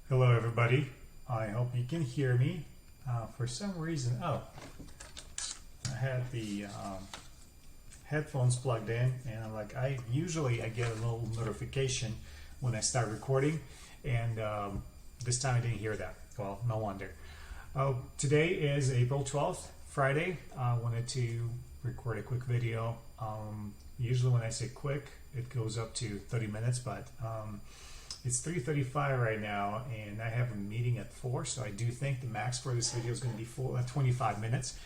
Hello everybody, I hope you can hear me. For some reason, I had the headphones plugged in, and I'm like, I get a little notification when I start recording, and this time I didn't hear that. Well, no wonder. Today is April 12th, Friday. I wanted to record a quick video. Usually when I say quick, it goes up to 30 minutes, but it's 3:35 right now, and I have a meeting at 4, so I do think the max for this video is going to be 25 minutes,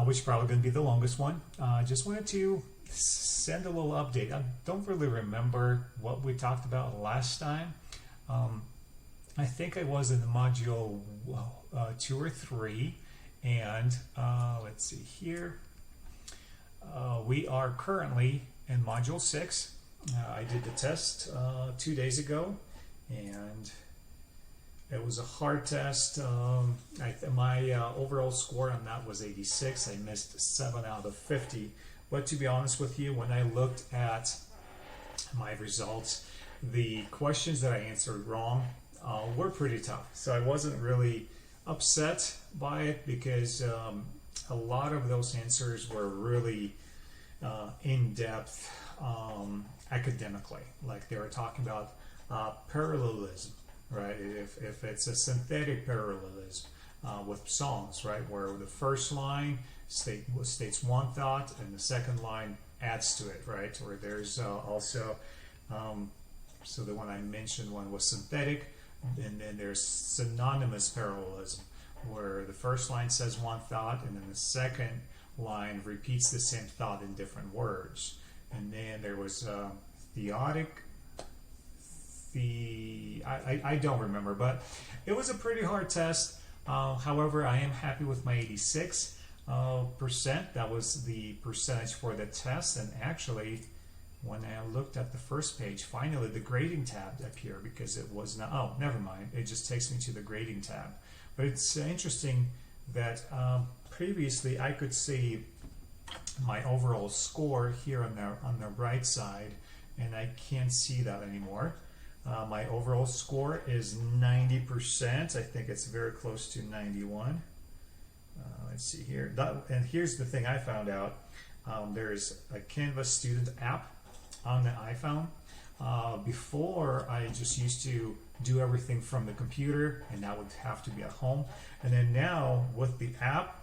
which is probably going to be the longest one. I just wanted to send a little update. I don't really remember what we talked about last time. I think I was in the module 2 or 3, and let's see here. We are currently in module 6. I did the test 2 days ago, and it was a hard test. My overall score on that was 86. I missed 7 out of 50. But to be honest with you, when I looked at my results, the questions that I answered wrong were pretty tough. So I wasn't really upset by it because a lot of those answers were really in-depth academically. Like they were talking about parallelism, right? If it's a synthetic parallelism with songs, right, where the first line states one thought and the second line adds to it, right? Or there's also so the one I mentioned, one was synthetic, and then there's synonymous parallelism, where the first line says one thought and then the second line repeats the same thought in different words. And then there was theotic. I don't remember, but it was a pretty hard test. However, I am happy with my 86%. That was the percentage for the test. And actually, when I looked at the first page, finally the grading tab appeared, because it was not. Oh, never mind. It just takes me to the grading tab. But it's interesting that previously I could see my overall score here on the right side, and I can't see that anymore. My overall score is 90%. I think it's very close to 91. Let's see here. And here's the thing I found out. There's a Canvas student app on the iPhone. Before, I just used to do everything from the computer, and that would have to be at home. And then now with the app,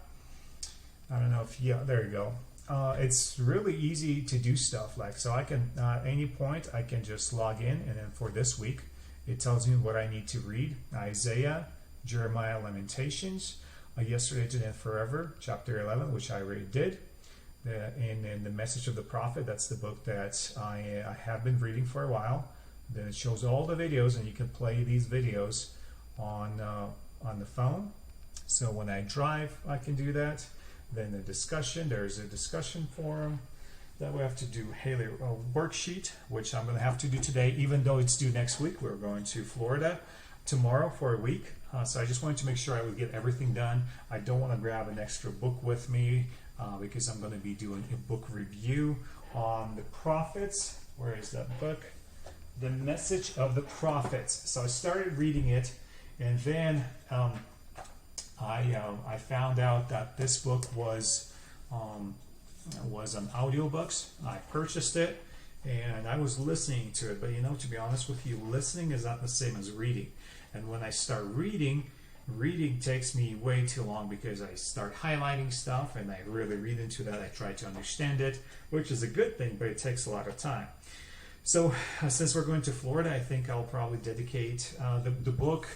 I don't know if, yeah, there you go. It's really easy to do stuff like, so I can, at any point, I can just log in, and then for this week, it tells me what I need to read. Isaiah, Jeremiah, Lamentations, Yesterday, Today, and Forever, chapter 11, which I already did. And then the Message of the Prophet, that's the book that I have been reading for a while. Then it shows all the videos, and you can play these videos on the phone. So when I drive, I can do that. Then the discussion, there's a discussion forum that we have to do. Haley worksheet, which I'm going to have to do today, even though it's due next week. We're going to Florida tomorrow for a week. So I just wanted to make sure I would get everything done. I don't want to grab an extra book with me because I'm going to be doing a book review on the prophets. Where is that book? The Message of the Prophets. So I started reading it, and then I found out that this book was on audiobooks. I purchased it, and I was listening to it. But you know, to be honest with you, listening is not the same as reading. And when I start reading takes me way too long, because I start highlighting stuff and I really read into that. I try to understand it, which is a good thing, but it takes a lot of time. So since we're going to Florida, I think I'll probably dedicate the book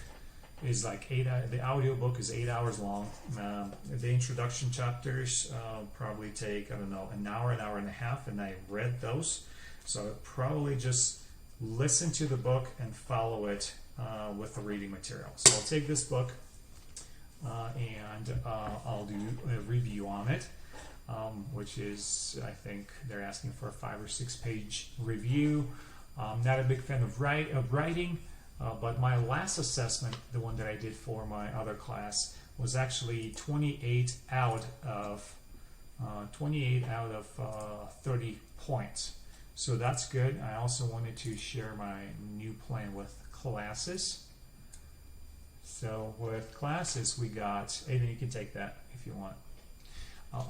is like the audio book is 8 hours long. The introduction chapters probably take, I don't know, an hour and a half, and I read those. So I'll probably just listen to the book and follow it with the reading material. So I'll take this book and I'll do a review on it, which is, I think they're asking for a 5 or 6 page review. I'm not a big fan of writing. But my last assessment, the one that I did for my other class, was actually 28 out of 30 points. So that's good. I also wanted to share my new plan with classes. So with classes, we got, Aiden, you can take that if you want.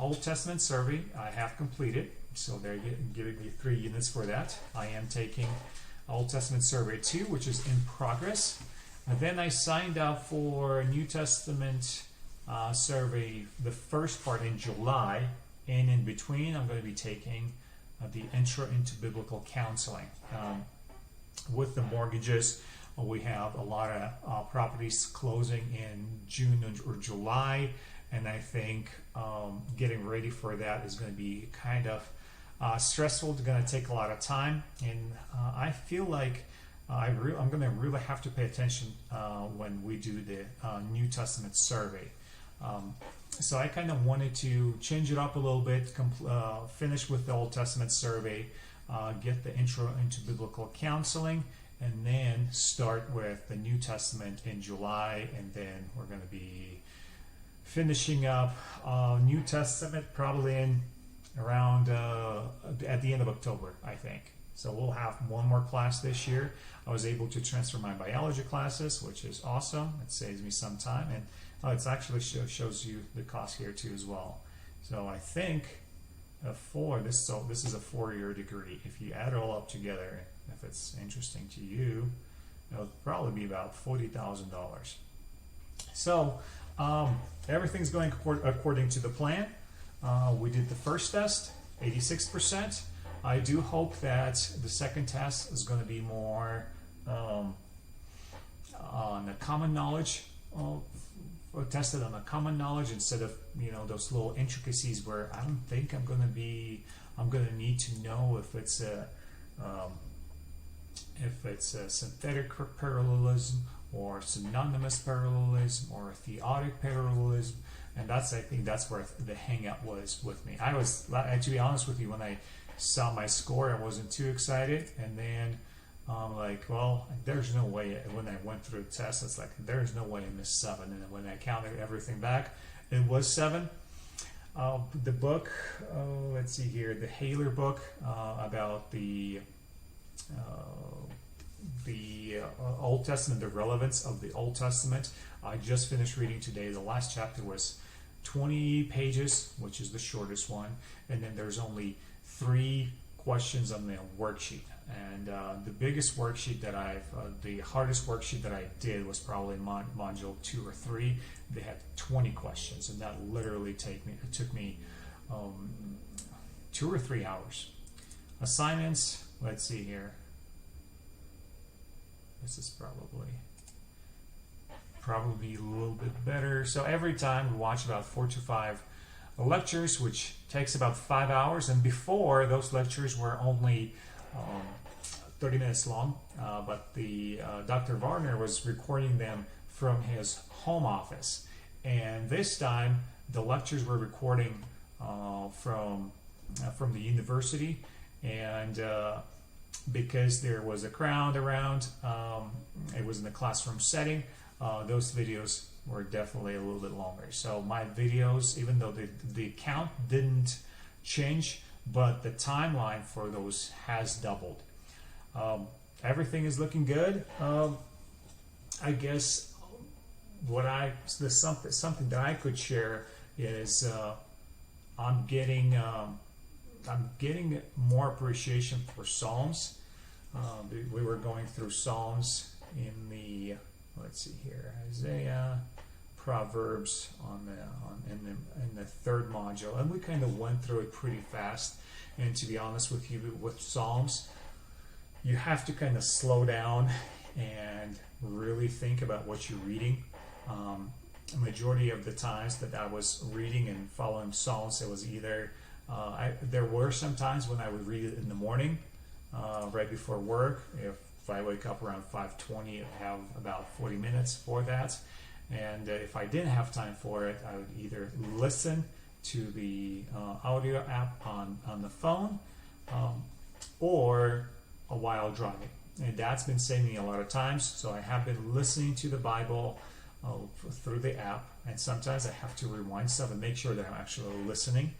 Old Testament survey, I have completed. So they're giving me 3 units for that. I am taking Old Testament survey 2, which is in progress. And then I signed up for New Testament survey, the first part in July. And in between, I'm going to be taking the Intro into Biblical Counseling. With the mortgages, we have a lot of properties closing in June or July, and I think getting ready for that is going to be kind of stressful. It's going to take a lot of time, and I feel like I'm going to really have to pay attention when we do the New Testament survey. So I kind of wanted to change it up a little bit, finish with the Old Testament survey, get the Intro into Biblical Counseling, and then start with the New Testament in July, and then we're going to be finishing up New Testament probably in around at the end of October, I think. So we'll have one more class this year. I was able to transfer my biology classes, which is awesome. It saves me some time, and it's actually shows you the cost here too as well. So I think this is a 4-year degree. If you add it all up together, if it's interesting to you, it'll probably be about $40,000. So everything's going according to the plan. We did the first test, 86%. I do hope that the second test is going to be more on the common knowledge, tested on the common knowledge instead of those little intricacies where I don't think I'm going to need to know if it's a synthetic parallelism or synonymous parallelism or a theotic parallelism. And I think that's where the hang-up was with me. To be honest with you, when I saw my score, I wasn't too excited, and then I'm like, well, there's no way. When I went through the test, it's like there's no way I missed 7, and when I counted everything back, it was 7. The book, let's see here, the Haler book about the Old Testament, the relevance of the Old Testament. I just finished reading today. The last chapter was 20 pages, which is the shortest one, and then there's only 3 questions on the worksheet. And the biggest worksheet that the hardest worksheet that I did was probably module 2 or 3. They had 20 questions, and that literally took me 2 or 3 hours. Assignments, let's see here. This is probably a little bit better. So every time we watch about 4 to 5 lectures, which takes about 5 hours. And before, those lectures were only 30 minutes long, but the Dr. Varner was recording them from his home office. And this time, the lectures were recording from the university, and because there was a crowd around, it was in a classroom setting, those videos were definitely a little bit longer. So my videos, even though the count didn't change, but the timeline for those has doubled. Everything is looking good. I guess something that I could share is I'm getting more appreciation for Psalms. We were going through Psalms in the, let's see here, Isaiah, Proverbs in the 3rd module, and we kind of went through it pretty fast. And to be honest with you, with Psalms, you have to kind of slow down and really think about what you're reading. A majority of the times that I was reading and following Psalms, it was either there were some times when I would read it in the morning, right before work. If I wake up around 5:20, I'd have about 40 minutes for that. And if I didn't have time for it, I would either listen to the audio app on the phone or while driving. And that's been saving me a lot of times. So I have been listening to the Bible through the app, and sometimes I have to rewind stuff and make sure that I'm actually listening.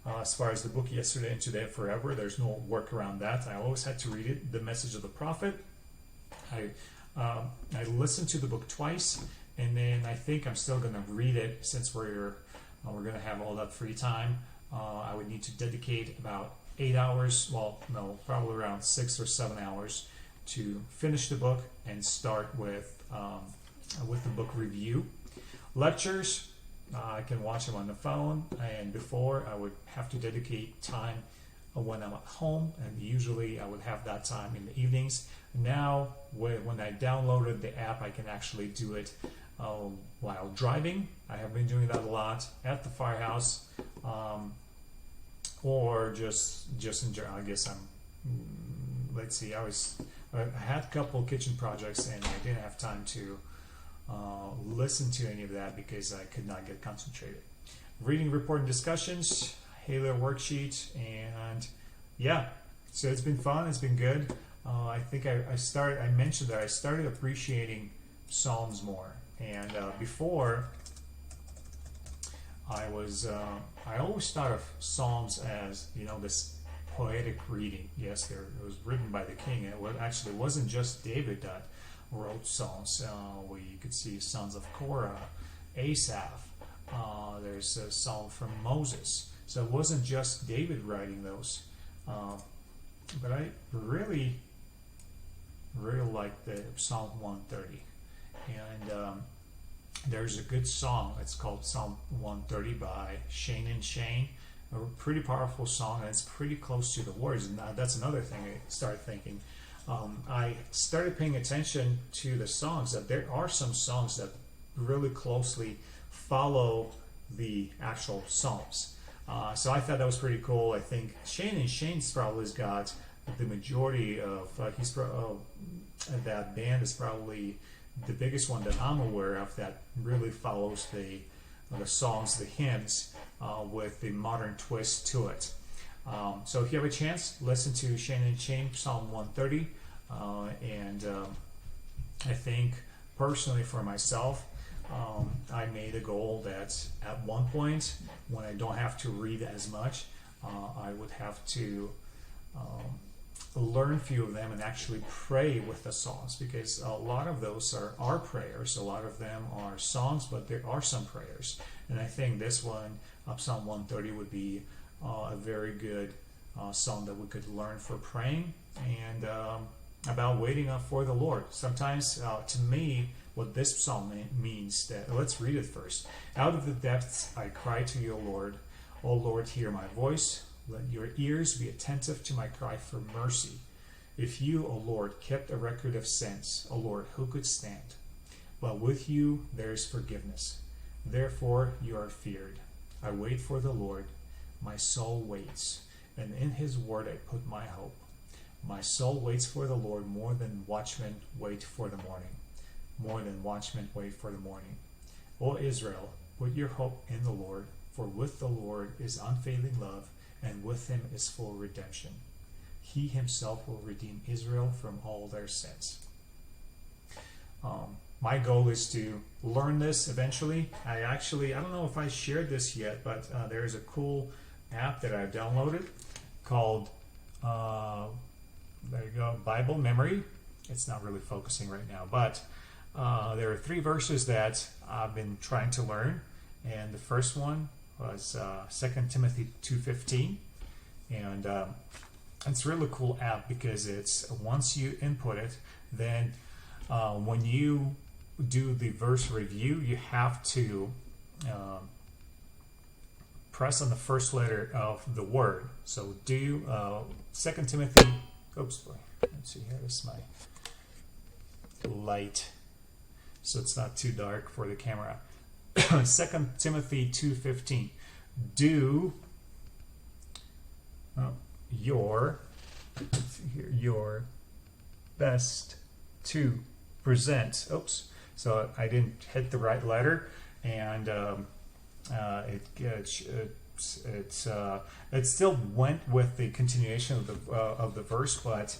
As far as the book Yesterday and Today Forever, there's no work around that. I always had to read it, The Message of the Prophet. I listened to the book twice, and then I think I'm still going to read it since we're going to have all that free time. I would need to dedicate about 8 hours, well, no, probably around 6 or 7 hours to finish the book and start with the book review. Lectures, I can watch them on the phone, and before I would have to dedicate time when I'm at home, and usually I would have that time in the evenings. Now, when I downloaded the app, I can actually do it while driving. I have been doing that a lot at the firehouse, or just in general. I guess let's see, I had a couple kitchen projects and I didn't have time to listen to any of that because I could not get concentrated. Reading report and discussions, Halo worksheet, and yeah, so it's been fun. It's been good. I think I mentioned that I started appreciating Psalms more, and before I always thought of Psalms as, this poetic reading. Yes, it was written by the king. It wasn't just David that wrote Psalms. You could see sons of Korah, Asaph. There's a psalm from Moses. So it wasn't just David writing those. But I really like the Psalm 130. And there's a good song. It's called Psalm 130 by Shane and Shane. A pretty powerful song, and it's pretty close to the words. And that's another thing I started thinking. I started paying attention to the songs, that there are some songs that really closely follow the actual Psalms. So I thought that was pretty cool. I think Shane and Shane's probably got the majority of that band is probably the biggest one that I'm aware of that really follows the songs, the hymns, with the modern twist to it. So if you have a chance, listen to Shane and Shane, Psalm 130. I think personally for myself, I made a goal that at one point, when I don't have to read as much, I would have to learn a few of them and actually pray with the songs, because a lot of those are prayers. A lot of them are songs, but there are some prayers. And I think this one, Psalm 130, would be a very good song that we could learn for praying and about waiting up for the Lord. Sometimes, to me, what this psalm means, that let's read it first. Out of the depths I cry to you, O Lord. O Lord, hear my voice. Let your ears be attentive to my cry for mercy. If you, O Lord, kept a record of sins, O Lord, who could stand? But with you there is forgiveness. Therefore you are feared. I wait for the Lord. My soul waits, and in his word I put my hope. My soul waits for the Lord more than watchmen wait for the morning. More than watchmen wait for the morning. O Israel, put your hope in the Lord, for with the Lord is unfailing love, and with him is full redemption. He himself will redeem Israel from all their sins. My goal is to learn this eventually. I don't know if I shared this yet, but there's a cool app that I've downloaded called, there you go, Bible Memory. It's not really focusing right now, but there are 3 verses that I've been trying to learn, and the first one was 2 Timothy 2:15, and it's a really cool app because it's once you input it, then when you do the verse review, you have to press on the first letter of the word. So do 2 Timothy. Oops, boy. Let's see here. This is my light, so it's not too dark for the camera. 2 Timothy 2:15. Do your best to present. Oops. So I didn't hit the right letter, and it still went with the continuation of the verse, but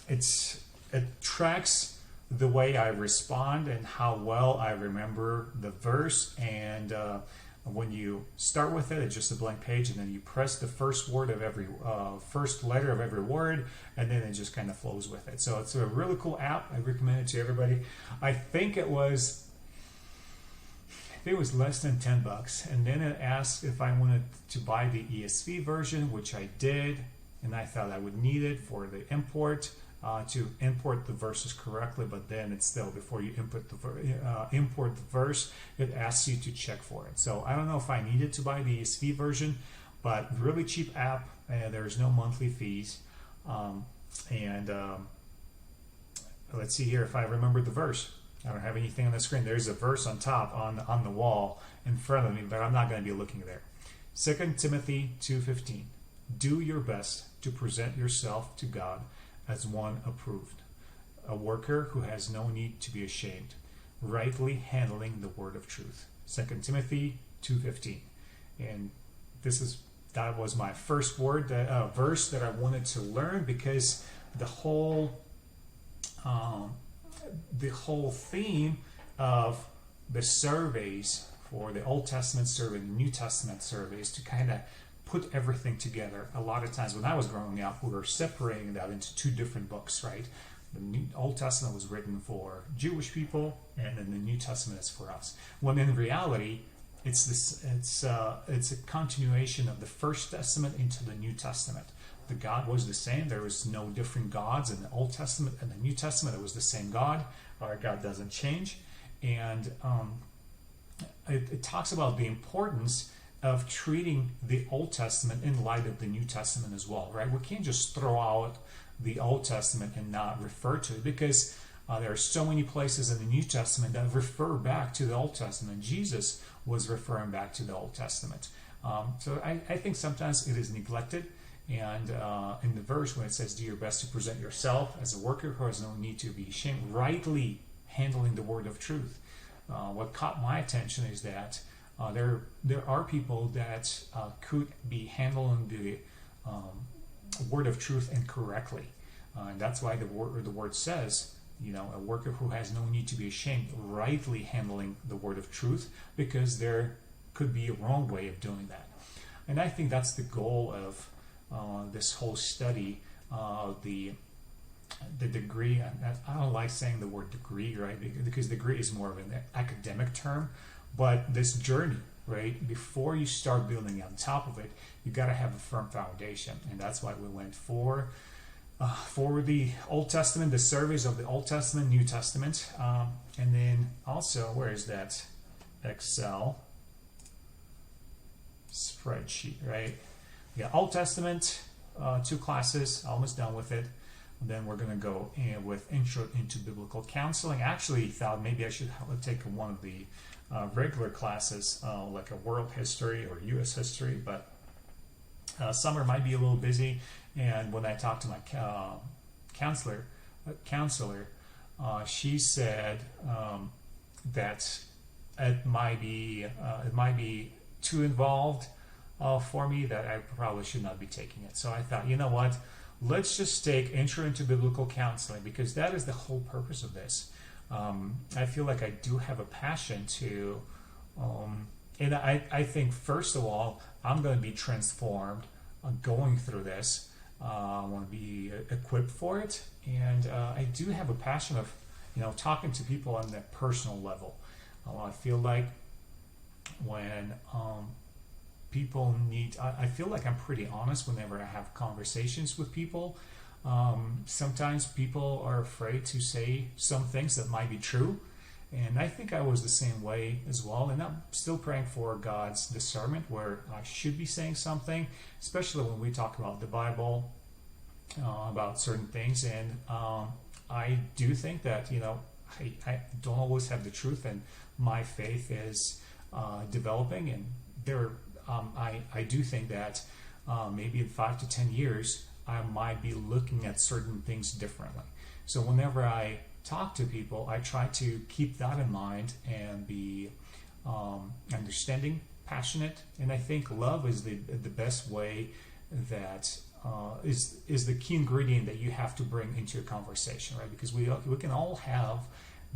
it tracks the way I respond and how well I remember the verse, and when you start with it, it's just a blank page, and then you press the first word of every first letter of every word, and then it just kind of flows with it. So it's a really cool app. I recommend it to everybody. I think it was less than $10, and then it asked if I wanted to buy the ESV version, which I did, and I thought I would need it for the import. To import the verses correctly, but then it's still, before you import the verse, it asks you to check for it. So I don't know if I needed to buy the ESV version, but really cheap app. There's no monthly fees, let's see here if I remember the verse. I don't have anything on the screen. There's a verse on top on the wall in front of me, but I'm not going to be looking there. 2 Timothy 2:15. Do your best to present yourself to God as one approved, a worker who has no need to be ashamed, rightly handling the word of truth. 2 Timothy 2:15. And that was my first verse that I wanted to learn, because the whole theme of the surveys for the Old Testament survey and the New Testament surveys to kind of put everything together. A lot of times when I was growing up, we were separating that into two different books, right? The Old Testament was written for Jewish people, and then the New Testament is for us. When in reality, it's a continuation of the First Testament into the New Testament. The God was the same. There was no different gods in the Old Testament and the New Testament. It was the same God. Our God doesn't change. And it talks about the importance of treating the Old Testament in light of the New Testament as well, right? We can't just throw out the Old Testament and not refer to it, because there are so many places in the New Testament that refer back to the Old Testament. Jesus was referring back to the Old Testament. So I think sometimes it is neglected. And in the verse when it says, do your best to present yourself as a worker who has no need to be ashamed, rightly handling the word of truth. What caught my attention is that there are people that could be handling the word of truth incorrectly. And that's why the word says, a worker who has no need to be ashamed, rightly handling the word of truth, because there could be a wrong way of doing that. And I think that's the goal of this whole study, the degree. I don't like saying the word degree, right? Because degree is more of an academic term, but this journey, right? Before you start building on top of it, you got to have a firm foundation, and that's why we went for the Old Testament, the surveys of the Old Testament, New Testament, and then also, where is that Excel spreadsheet, right? Yeah, Old Testament, 2 classes, almost done with it. And then we're going to go in with Intro into Biblical Counseling. I actually thought maybe I should take one of the regular classes, like a world history or U.S. history, but summer might be a little busy. And when I talked to my counselor, she said that it might be too involved for me, that I probably should not be taking it. So I thought, you know what? Let's just take Intro into Biblical Counseling, because that is the whole purpose of this. I feel like I do have a passion to, and I think, first of all, I'm going to be transformed going through this. I want to be equipped for it, and I do have a passion of, talking to people on that personal level. I feel like when people need, I feel like I'm pretty honest whenever I have conversations with people. Sometimes people are afraid to say some things that might be true, and I think I was the same way as well. And I'm still praying for God's discernment where I should be saying something, especially when we talk about the Bible, about certain things. And I do think that I don't always have the truth, and my faith is developing, and I do think that maybe in 5 to 10 years I might be looking at certain things differently. So whenever I talk to people, I try to keep that in mind and be understanding, passionate, and I think love is the best way that is the key ingredient that you have to bring into a conversation, right? Because we can all have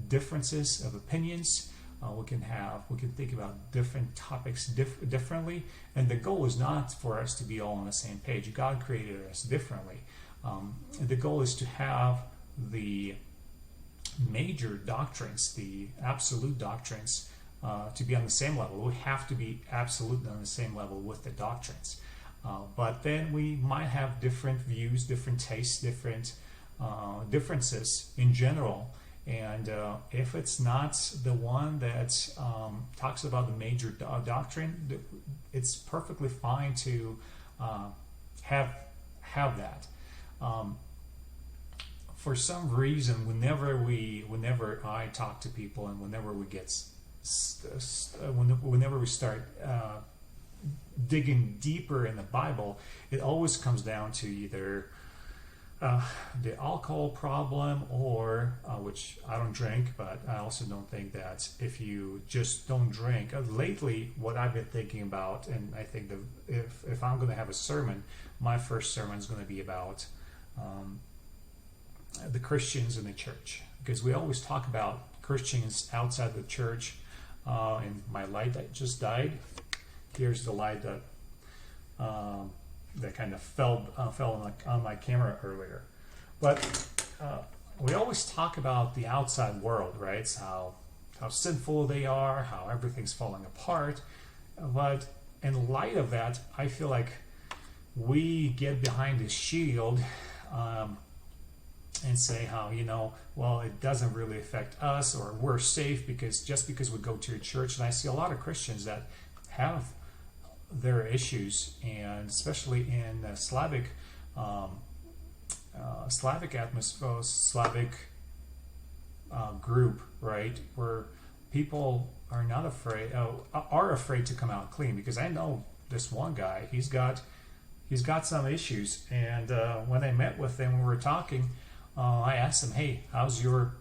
differences of opinions. We can think about different topics differently, and the goal is not for us to be all on the same page. God created us differently. The goal is to have the major doctrines, the absolute doctrines, to be on the same level. We have to be absolutely on the same level with the doctrines. But then we might have different views, different tastes, different differences in general. And if it's not the one that talks about the major doctrine, it's perfectly fine to have that. For some reason, whenever I talk to people, and whenever we start digging deeper in the Bible, it always comes down to either the alcohol problem, or which I don't drink, but I also don't think that if you just don't drink. Lately, what I've been thinking about, and I think that if I'm going to have a sermon, my first sermon is going to be about the Christians in the church, because we always talk about Christians outside the church. And my light that just died. Here's the light that kind of fell on my camera earlier. But we always talk about the outside world, right? It's how sinful they are, how everything's falling apart. But in light of that, I feel like we get behind this shield and say how, well, it doesn't really affect us, or we're safe just because we go to a church. And I see a lot of Christians that have their issues, and especially in Slavic atmosphere, Slavic group, right, where people are not afraid, are afraid to come out clean. Because I know this one guy, he's got some issues, and when I met with him, we were talking. I asked him, "Hey, how's your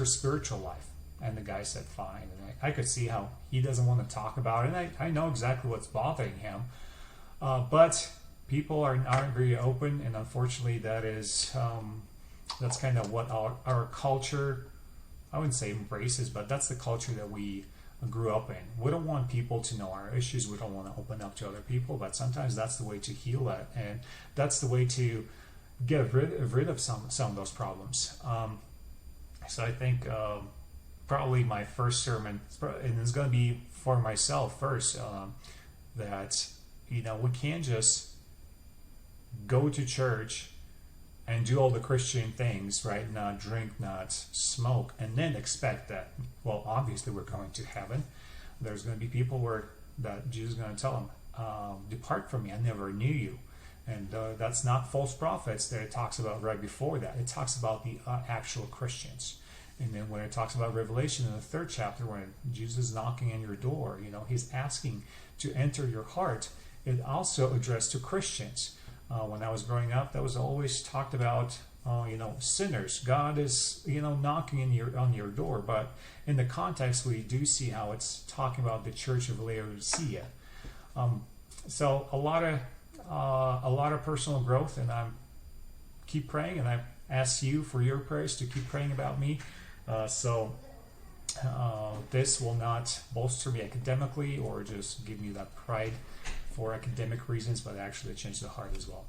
spiritual life?" And the guy said, "Fine." And I could see how he doesn't want to talk about it. And I know exactly what's bothering him. But people aren't very open, and unfortunately, that's kind of what our culture, I wouldn't say embraces, but that's the culture that we grew up in. We don't want people to know our issues. We don't want to open up to other people. But sometimes that's the way to heal that, and that's the way to get rid of some of those problems. So I think probably my first sermon, and it's going to be for myself first, that we can't just go to church and do all the Christian things, right? Not drink, not smoke, and then expect that, well, obviously we're going to heaven. There's going to be people that Jesus is going to tell them, "Depart from me, I never knew you." And that's not false prophets that it talks about right before that. It talks about the actual Christians. And then when it talks about Revelation in the 3rd chapter, when Jesus is knocking on your door, he's asking to enter your heart. It also addressed to Christians. When I was growing up, that was always talked about, sinners. God is, knocking on your door. But in the context, we do see how it's talking about the church of Laodicea. So a lot of personal growth, and I keep praying, and I ask you for your prayers to keep praying about me. So this will not bolster me academically or just give me that pride for academic reasons, but actually change the heart as well.